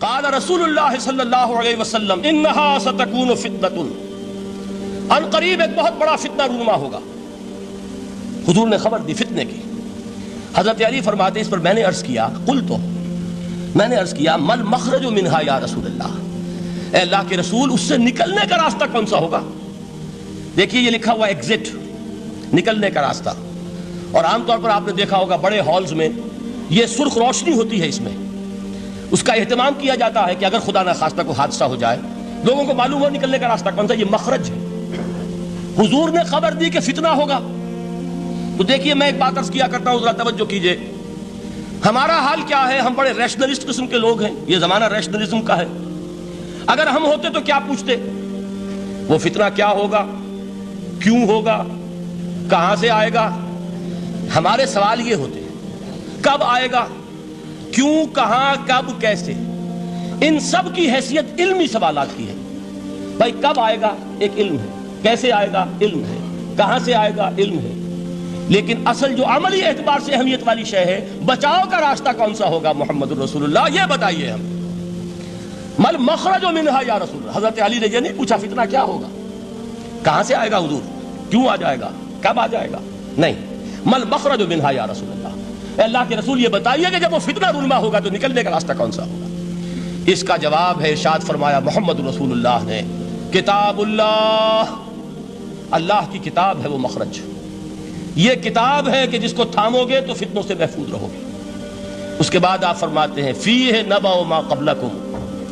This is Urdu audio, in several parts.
قال رسول اللہ صلی اللہ علیہ وسلم انہا ستکون فتنۃ، ان قریب ایک بہت بڑا فتنہ رونما ہوگا۔ حضور نے خبر دی فتنے کی۔ حضرت علی فرماتے ہیں اس پر میں نے عرض کیا، میں نے عرض کیا مل مخرج منہا یا رسول اللہ، اے اللہ کے رسول اس سے نکلنے کا راستہ کون سا ہوگا؟ دیکھیے یہ لکھا ہوا ایگزٹ، نکلنے کا راستہ، اور عام طور پر آپ نے دیکھا ہوگا بڑے ہالز میں یہ سرخ روشنی ہوتی ہے، اس میں اس کا اہتمام کیا جاتا ہے کہ اگر خدا نہ خواستہ کو حادثہ ہو جائے لوگوں کو معلوم ہو نکلنے کا راستہ کون سا، یہ مخرج ہے۔ حضور نے خبر دی کہ فتنہ ہوگا۔ تو دیکھیے میں ایک بات عرض کیا کرتا ہوں، ذرا توجہ کیجئے، ہمارا حال کیا ہے؟ ہم بڑے ریشنلسٹ قسم کے لوگ ہیں، یہ زمانہ ریشنلزم کا ہے۔ اگر ہم ہوتے تو کیا پوچھتے؟ وہ فتنہ کیا ہوگا، کیوں ہوگا، کہاں سے آئے گا؟ ہمارے سوال یہ ہوتے ہیں، کب آئے گا، کیوں، کہاں، کب، کیسے؟ ان سب کی حیثیت علمی سوالات کی ہے۔ بھائی کب آئے گا ایک علم ہے، کیسے آئے گا علم ہے، کہاں سے آئے گا علم ہے، لیکن اصل جو عملی اعتبار سے اہمیت والی شے ہے، بچاؤ کا راستہ کون سا ہوگا محمد الرسول اللہ، یہ بتائیے ہم۔ مل مخرج منہا یا رسول اللہ، حضرت علی نے یہ نہیں پوچھا فتنہ کیا ہوگا، کہاں سے آئے گا حضور، کیوں آ جائے گا، کب آ جائے گا، نہیں، مل مخرج منہا یا رسول اللہ، اے اللہ کے رسول یہ بتائیے کہ جب وہ فتنہ رونما ہوگا تو نکلنے کا راستہ کون سا ہوگا؟ اس کا جواب ہے، ارشاد فرمایا محمد رسول اللہ نے، کتاب اللہ، اللہ کی کتاب ہے وہ مخرج، یہ کتاب ہے کہ جس کو تھامو گے تو فتنوں سے محفوظ رہو گے۔ اس کے بعد آپ فرماتے ہیں فیہ نبأ ما قبلکم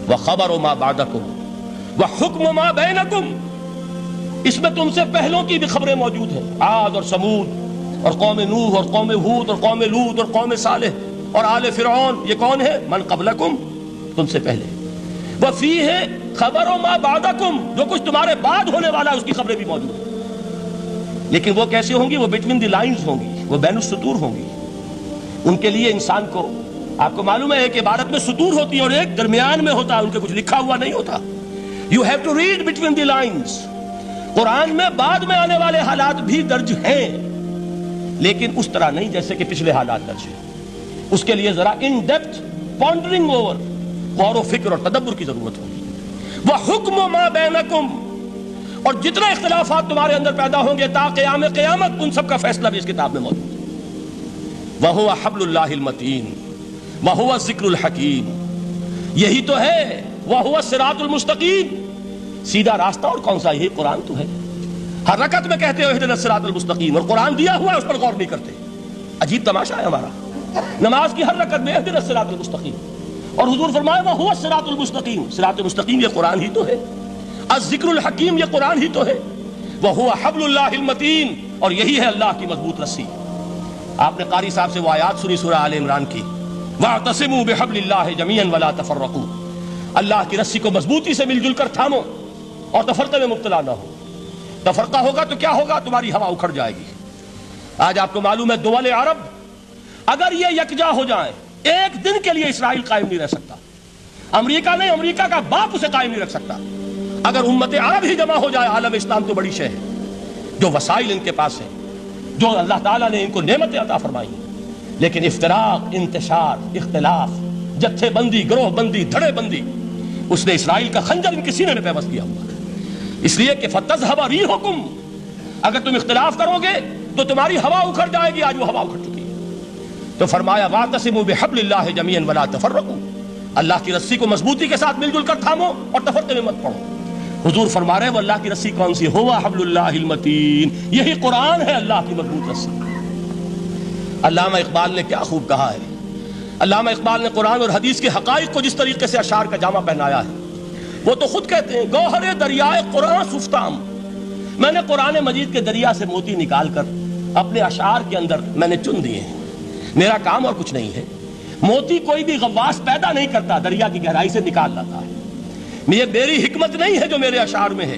وخبر ما بعدکم وحکم ما بینکم، اس میں تم سے پہلوں کی بھی خبریں موجود ہیں، عاد اور سمود اور قوم نوح اور قوم ہود اور قوم لوط اور قوم صالح اور آل فرعون، یہ کون ہے؟ من قبلکم، تم سے پہلے، وفیہ خبر ما بعدکم، جو کچھ تمہارے بعد ہونے والا ہے اس کی خبریں بھی موجود ہیں، لیکن وہ کیسے ہوں گی؟ وہ بٹوین دی لائنز ہوں گی، وہ بین السطور ہوں گی۔ ان کے لیے انسان کو، آپ کو معلوم ہے ایک عبارت میں سطور ہوتی ہے اور ایک درمیان میں ہوتا ہے، ان کے کچھ لکھا ہوا نہیں ہوتا۔ You have to read between the lines۔ قرآن میں بعد میں آنے والے حالات بھی درج ہیں، لیکن اس طرح نہیں جیسے کہ پچھلے حالات درج ہیں۔ اس کے لیے ذرا ان ڈیپتھ پونڈرنگ اوور، غور و فکر اور تدبر کی ضرورت ہوگی۔ وَحُکْمُ مَا بَيْنَكُمْ، اور جتنے اختلافات تمہارے اندر پیدا ہوں گے تا قیام قیامت، ان سب کا فیصلہ بھی اس کتاب میں موجود ہے۔ وَهُوَ حَبْلُ اللَّهِ الْمَتِينُ وَهُوَ الذِّكْرُ الْحَكِيمُ، یہی تو ہے، وَهُوَ الصِّرَاطُ الْمُسْتَقِيمُ، سیدھا راستہ، اور کون سا؟ یہی قرآن تو ہے۔ ہر رکعت میں کہتے ہو اهْدِنَا الصِّرَاطَ الْمُسْتَقِيمُ، اور قرآن دیا ہوا ہے اس پر غور نہیں کرتے۔ عجیب تماشا ہے ہمارا، نماز کی ہر رکعت میں اهْدِنَا الصِّرَاطَ الْمُسْتَقِيمُ، اور حضور فرمایا وَهُوَ الصِّرَاطُ الْمُسْتَقِيمُ، صراط مستقیم یہ قرآن ہی تو ہے، الذکر الحکیم یہ قرآن ہی تو ہے، وَهُوَ حَبْلُ اللَّهِ الْمَتِينُ، اور یہی ہے اللہ کی مضبوط رسی۔ آپ نے قاری صاحب سے وہ آیات سنی سورہ آل عمران کی، وَاعْتَصِمُوا بِحَبْلِ اللَّهِ جَمِيعًا وَلَا تَفَرَّقُوا، اللہ کی رسی کو مضبوطی سے مل جل کر تھامو اور تفرقے میں مبتلا نہ ہو۔ تفرقہ ہوگا تو کیا ہوگا؟ تمہاری ہوا اکھڑ جائے گی۔ آج آپ کو معلوم ہے دول عرب اگر یہ یکجا ہو جائیں، ایک دن کے لیے اسرائیل قائم نہیں رہ سکتا، امریکہ نہیں، امریکہ کا باپ اسے قائم نہیں رکھ سکتا۔ اگر امت عرب ہی جمع ہو جائے، عالم اسلام تو بڑی شے ہے، جو وسائل ان کے پاس ہیں، جو اللہ تعالیٰ نے ان کو نعمتیں عطا فرمائی ہیں، لیکن افتراق، انتشار، اختلاف، جتھے بندی، گروہ بندی، دھڑے بندی، اس نے اسرائیل کا خنجر ان کے سینے میں پیوست کیا ہوا ہے۔ اس لیے کہ فَتَذْهَبَ رِيحُكُمْ، اگر تم اختلاف کرو گے تو تمہاری ہوا اکھڑ جائے گی، آج وہ ہوا اکھڑ چکی ہے۔ تو فرمایا وَاعْتَصِمُوا بِحَبْلِ اللَّهِ جَمِيعًا وَلَا تَفَرَّقُوا، اللہ کی رسی کو مضبوطی کے ساتھ مل جل کر تھامو اور تفرقے میں مت پڑو۔ حضور فرما رہے وہ اللہ کی رسی کون سی؟ ہوا حبل اللہ المتین، یہی قرآن ہے اللہ کی مضبوط رسی۔ علامہ اقبال نے کیا خوب کہا ہے، علامہ اقبال نے قرآن اور حدیث کے حقائق کو جس طریقے سے اشعار کا جامہ پہنایا ہے، وہ تو خود کہتے ہیں گوہر دریائے قرآن سفتام، میں نے قرآن مجید کے دریا سے موتی نکال کر اپنے اشعار کے اندر میں نے چن دیے ہیں، میرا کام اور کچھ نہیں ہے۔ موتی کوئی بھی غواص پیدا نہیں کرتا، دریا کی گہرائی سے نکال لاتا ہے۔ یہ میری حکمت نہیں ہے جو میرے اشعار میں ہے،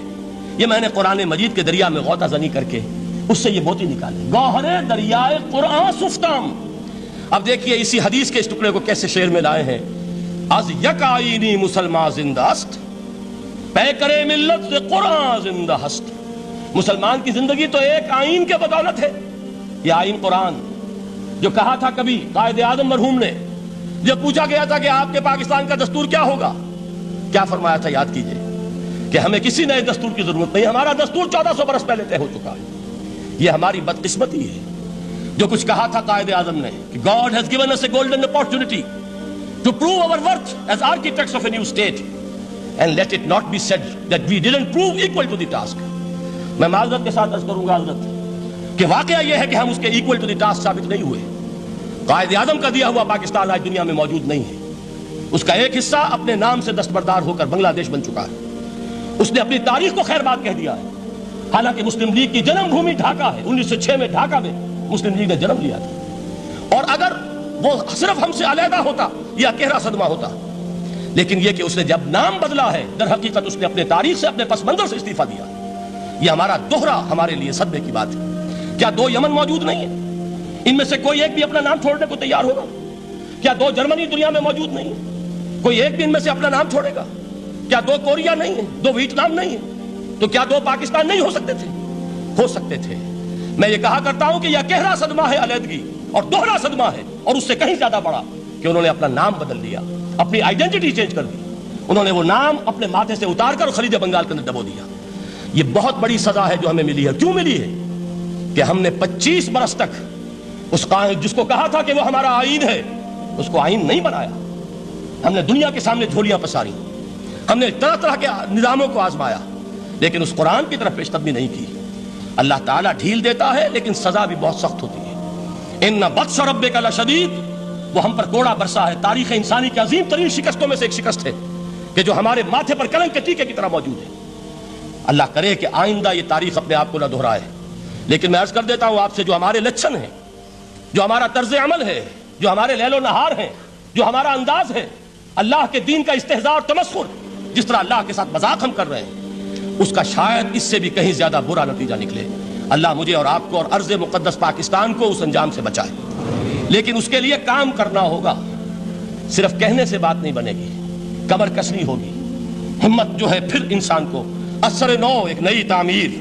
یہ میں نے قرآن مجید کے دریا میں غوطہ زنی کر کے اس سے یہ موتی نکالے، گوہر دریائے قرآن سفتام۔ اب دیکھیے اسی حدیث کے اس ٹکڑے کو کیسے شعر میں لائے ہیں، از یک آئینی مسلمان زندہ است، پیکرے ملت سے قرآن زندہ ہست۔ مسلمان کی زندگی تو ایک آئین کے بدولت ہے، یہ آئین قرآن، جو کہا تھا کبھی قائد اعظم مرحوم نے جب پوچھا گیا تھا کہ آپ کے پاکستان کا دستور کیا ہوگا، کیا فرمایا تھا؟ یاد کیجئے کہ ہمیں کسی نئے دستور کی ضرورت نہیں، ہمارا دستور 1400 برس پہلے طے ہو چکا ہے۔ یہ ہماری بدقسمتی ہے۔ جو کچھ کہا تھا قائد اعظم نے کہ God has given us a golden opportunity to prove our worth as architects of a new state and let it not be said that we didn't prove equal to the task۔ میں معذرت کے ساتھ عرض کروں گا حضرت کہ واقعہ یہ ہے کہ ہم اس کے equal to the task ثابت نہیں ہوئے۔ قائد اعظم کا دیا ہوا پاکستان آج دنیا میں موجود نہیں ہے۔ اس کا ایک حصہ اپنے نام سے دستبردار ہو کر بنگلہ دیش بن چکا ہے۔ اس نے اپنی تاریخ کو خیر بات کہہ دیا ہے، حالانکہ مسلم لیگ کی جنم بھومی ڈھاکہ ہے۔ 1906 میں ڈھاکہ میں مسلم لیگ نے جنم لیا تھا، اور اگر وہ صرف ہم سے علیحدہ ہوتا یہ اکیرا صدمہ ہوتا، لیکن یہ کہ اس نے جب نام بدلا ہے در حقیقت اس نے اپنے تاریخ سے، اپنے پس منظر سے استعفیٰ دیا۔ یہ ہمارا دوہرا ہمارے لیے صدمے کی بات ہے۔ کیا 2 یمن موجود نہیں ہیں؟ ان میں سے کوئی ایک بھی اپنا نام چھوڑنے کو تیار ہوگا؟ کیا 2 جرمنی دنیا میں موجود نہیں ہیں؟ کوئی ایک بھی ان میں سے اپنا نام چھوڑے گا؟ کیا 2 کوریا نہیں ہیں؟ 2 ویتنام نہیں ہیں؟ تو کیا 2 پاکستان نہیں ہو سکتے تھے؟ ہو سکتے تھے۔ میں یہ کہا کرتا ہوں کہ یہ گہرا صدمہ ہے علیحدگی، اور دوہرا صدمہ ہے، اور اس سے کہیں زیادہ بڑا کہ انہوں نے اپنا نام بدل دیا، اپنی آئیڈینٹی چینج کر دی۔ انہوں نے وہ نام اپنے ماتھے سے اتار کر خلیج بنگال کے اندر دبو دیا۔ یہ بہت بڑی سزا ہے جو ہمیں ملی ہے۔ کیوں ملی ہے؟ کہ ہم نے 25 برس تک اس قائد جس کو کہا تھا کہ وہ ہمارا آئین ہے، اس کو آئین نہیں بنایا۔ ہم نے دنیا کے سامنے جھولیاں پساری، ہم نے طرح طرح کے نظاموں کو آزمایا، لیکن اس قرآن کی طرف پیش قدمی نہیں کی۔ اللہ تعالیٰ ڈھیل دیتا ہے لیکن سزا بھی بہت سخت ہوتی ہے۔ ان بطش ربک لشدید، وہ ہم پر کوڑا برسا ہے۔ تاریخ انسانی کی عظیم ترین شکستوں میں سے ایک شکست ہے کہ جو ہمارے ماتھے پر کلنک کے ٹیکے کی طرح موجود ہے۔ اللہ کرے کہ آئندہ یہ تاریخ اپنے آپ کو نہ دہرائے، لیکن میں عرض کر دیتا ہوں آپ سے، جو ہمارے لچھن ہیں، جو ہمارا طرز عمل ہے، جو ہمارے لیل و نہار ہیں، جو ہمارا انداز ہے، اللہ کے دین کا استہزاء اور تمسخر، جس طرح اللہ کے ساتھ مذاق ہم کر رہے ہیں، اس کا شاید اس سے بھی کہیں زیادہ برا نتیجہ نکلے۔ اللہ مجھے اور آپ کو اور ارض مقدس پاکستان کو اس انجام سے بچائے، لیکن اس کے لیے کام کرنا ہوگا۔ صرف کہنے سے بات نہیں بنے گی، کمر کسنی ہوگی، ہمت جو ہے پھر انسان کو اثر نو، ایک نئی تعمیر،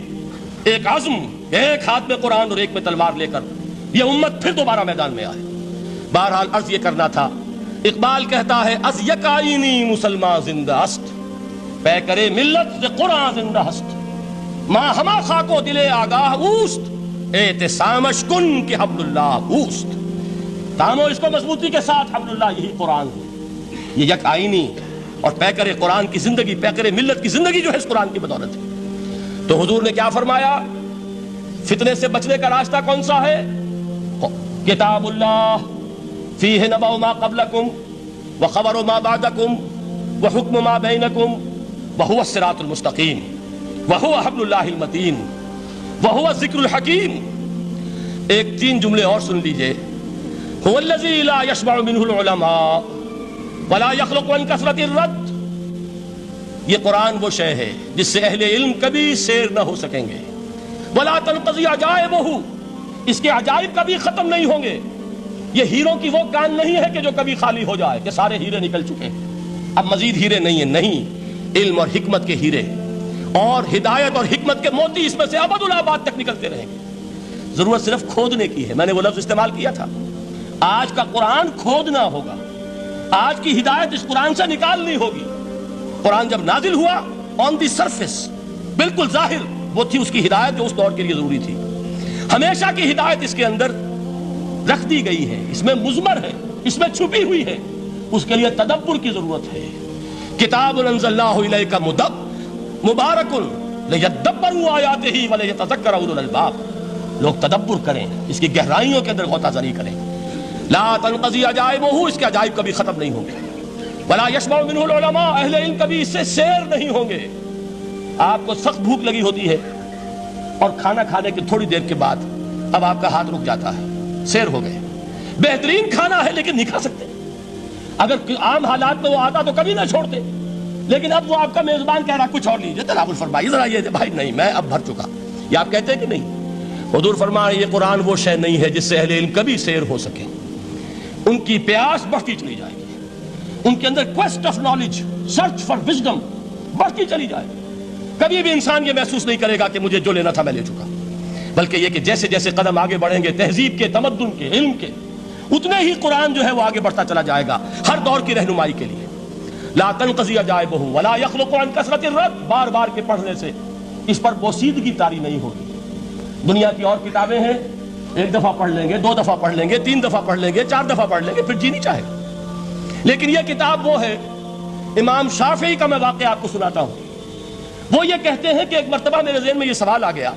ایک عزم، ایک ہاتھ میں قرآن اور ایک میں تلوار لے کر یہ امت پھر دوبارہ میدان میں آئے۔ بہرحال عرض یہ کرنا تھا، اقبال کہتا ہے از یک آئینی مسلمان زندہ است، پے کرے ملت قرآن زندہ ہست، ماں ہما خاکو دل آگاہ اوست، اعتصامش کن کہ حبل اللہ اوست۔ تامو اس کو مضبوطی کے ساتھ، حبل اللہ یہی قرآن ہے۔ یہ یک آئینی اور پیکر قرآن کی زندگی، پیکر ملت کی زندگی جو ہے اس قرآن کی بدولت ہے۔ تو حضور نے کیا فرمایا؟ فتنے سے بچنے کا راستہ کون سا ہے؟ کتاب اللہ فیہ نبأ ما قبلکم وخبر ما بعدکم وحکم ما بینکم وہو الصراط المستقیم وہو حبل اللہ المتین وہو الذکر الحکیم۔ ایک 3 جملے اور سن لیجئے۔ هو الذی لا یشبع منہ العلماء ولا یخلق عن کثرت الرد۔ یہ قرآن وہ شے ہے جس سے اہل علم کبھی سیر نہ ہو سکیں گے۔ ولا تنقضی عجائبہ، اس کے عجائب کبھی ختم نہیں ہوں گے۔ یہ ہیروں کی وہ کان نہیں ہے کہ جو کبھی خالی ہو جائے کہ سارے ہیرے نکل چکے ہیں، اب مزید ہیرے نہیں ہیں۔ نہیں، علم اور حکمت کے ہیرے اور ہدایت اور حکمت کے موتی اس میں سے ابد الآباد تک نکلتے رہیں گے۔ ضرورت صرف کھودنے کی ہے۔ میں نے وہ لفظ استعمال کیا تھا، آج کا قرآن کھودنا ہوگا، آج کی ہدایت اس قرآن سے نکالنی ہوگی۔ قرآن جب نازل ہوا آن دی سرفیس، بالکل ظاہر وہ تھی اس کی ہدایت جو اس دور کے لیے ضروری تھی۔ ہمیشہ کی ہدایت اس کے اندر رکھ دی گئی ہے، اس میں مضمر ہے، اس میں چھپی ہوئی ہے، اس کے لیے تدبر کی ضرورت ہے۔ کتاب انزلناہ الیک مبارک لیدبروا آیاتہ ولیتذکر اولو الالباب۔ لوگ تدبر کریں، اس کی گہرائیوں کے اندر غوطہ زنی کریں۔ لا تنقضی عجائبہ، اس کے عجائب کبھی ختم نہیں ہوں گے۔ ولا یشبع منہ العلماء، اہل علم کبھی اس سے سیر نہیں ہوں گے۔ آپ کو سخت بھوک لگی ہوتی ہے اور کھانا کھانے کی تھوڑی دیر کے بعد اب آپ کا ہاتھ رک جاتا ہے، سیر ہو گئے، بہترین کھانا ہے لیکن نہیں کھا سکتے۔ اگر عام حالات میں وہ آتا تو کبھی نہ چھوڑتے، لیکن اب وہ آپ کا میزبان کہہ رہا کچھ اور لیجیے، تناول فرمائیے ذرا، یہ بھائی نہیں میں اب بھر چکا، یہ آپ کہتے ہیں کہ نہیں؟ حضور فرمایا یہ قرآن وہ شے نہیں ہے جس سے اہل علم کبھی سیر ہو سکے۔ ان کی پیاس بڑھتی چلی جائے گی، ان کے اندر quest of knowledge, search for wisdom بڑھتی چلی جائے گی۔ کبھی بھی انسان یہ محسوس نہیں کرے گا کہ مجھے جو لینا تھا میں لے چکا، بلکہ یہ کہ جیسے جیسے قدم آگے بڑھیں گے تہذیب کے، تمدن کے، علم کے اتنے ہی قرآن جو ہے وہ آگے بڑھتا چلا جائے گا ہر دور کی رہنمائی کے لیے. لا تنقضی عجائبہ ولا یخلق عن کثرت الرد، بار بار کے پڑھنے سے اس پر بوسیدگی طاری نہیں ہوگی. دنیا کی اور کتابیں ہیں، ایک دفعہ پڑھ لیں گے، دو دفعہ پڑھ لیں گے، تین دفعہ پڑھ لیں گے، چار دفعہ پڑھ لیں گے، پھر جی نہیں چاہے گا. لیکن یہ کتاب وہ ہے، امام شافعی کا میں واقعہ آپ کو سناتا ہوں. وہ یہ کہتے ہیں کہ ایک مرتبہ میرے ذہن میں یہ سوال آ گیا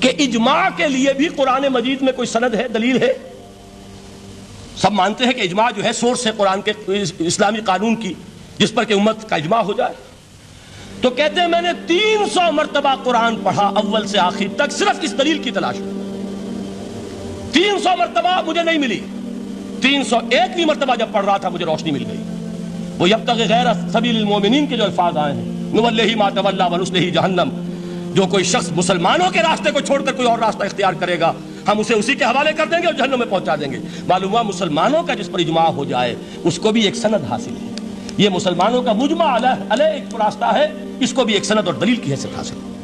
کہ اجماع کے لیے بھی قرآن مجید میں کوئی سند ہے، دلیل ہے؟ سب مانتے ہیں کہ اجماع جو ہے سورس ہے قرآن کے اسلامی قانون کی، جس پر کہ امت کا اجماع ہو جائے. تو کہتے ہیں میں نے 300 مرتبہ قرآن پڑھا اول سے آخر تک صرف اس دلیل کی تلاش میں. 300 مرتبہ مجھے نہیں ملی. 301ویں مرتبہ جب پڑھ رہا تھا مجھے روشنی مل گئی. وہ یبتغی غیر سبیل المومنین کے جو الفاظ آئے ہیں، نولہ ما تولی ونصلہ جہنم، جو کوئی شخص مسلمانوں کے راستے کو چھوڑ کر کوئی اور راستہ اختیار کرے گا ہم اسے اسی کے حوالے کر دیں گے اور جہنم میں پہنچا دیں گے. معلوم ہوا مسلمانوں کا جس پر اجماع ہو جائے اس کو بھی ایک سند حاصل ہے. یہ مسلمانوں کا مجمع علیہ ایک راستہ ہے، اس کو بھی ایک سند اور دلیل کی حیثیت حاصل ہے.